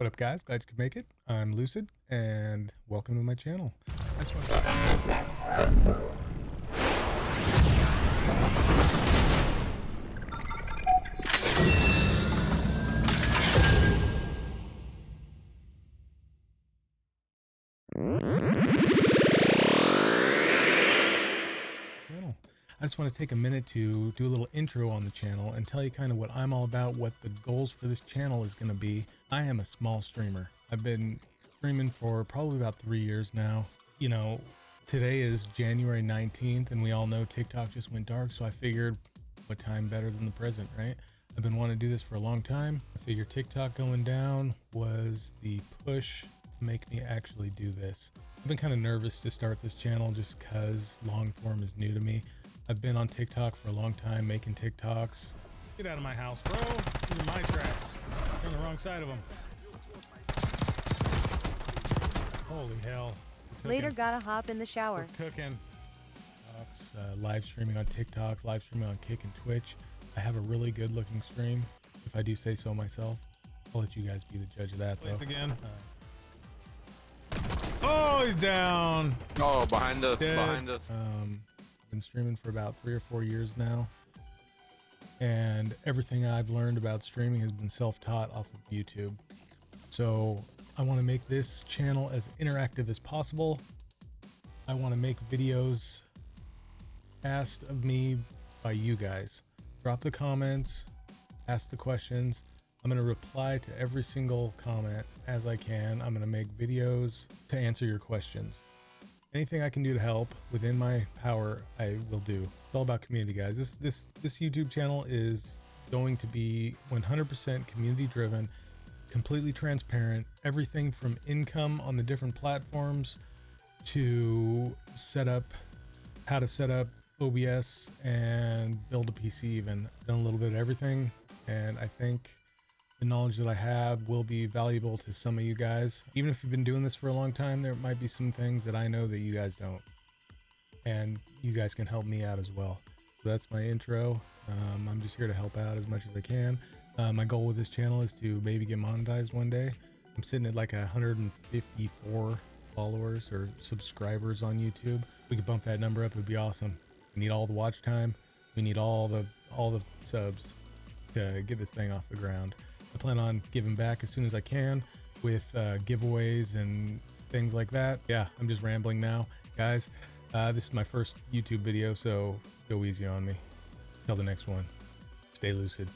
What up, guys? Glad you could make it. I'm Lucid, and welcome to my channel. That's what channel. I just want to take a minute to do a little intro on the channel and tell you kind of what I'm all about, what the goals for this channel is going to be. I am a small streamer. I've been streaming for probably about 3 years now. You know, today is January 19th, and we all know TikTok just went dark, so I figured what time better than the present, right? I've been wanting to do this for a long time. I figured TikTok going down was the push to make me actually do this. I've been kind of nervous to start this channel just because long form is new to me. I've been on TikTok for a long time, making TikToks. Get out of my house, bro. These are my tracks. You're on the wrong side of them. Holy hell. Later gotta hop in the shower. We're cooking. Live streaming on TikToks, live streaming on Kick and Twitch. I have a really good looking stream, if I do say so myself. I'll let you guys be the judge of that, though. Thanks again. Oh, he's down. Oh, behind us, Dead. behind us. Been streaming for about 3 or 4 years now, and everything I've learned about streaming has been self-taught off of YouTube. So I want to make this channel as interactive as possible. I want to make videos asked of me by you guys. Drop the comments, ask the questions. I'm going to reply to every single comment as I can. I'm going to make videos to answer your questions. Anything I can do to help within my power, I will do. It's all about community, guys. This YouTube channel is going to be 100% community driven, completely transparent. Everything from income on the different platforms to how to set up OBS and build a PC even. I've done a little bit of everything, and I think the knowledge that I have will be valuable to some of you guys. Even if you've been doing this for a long time, there might be some things that I know that you guys don't, and you guys can help me out as well. So that's my intro. I'm just here to help out as much as I can. My goal with this channel is to maybe get monetized one day. I'm sitting at like 154 followers or subscribers on YouTube. We could bump that number up. It'd be awesome. We need all the watch time. We need all the subs to get this thing off the ground. I plan on giving back as soon as I can with giveaways and things like that. Yeah, I'm just rambling now. Guys, this is my first YouTube video, so go easy on me. Till the next one, stay lucid.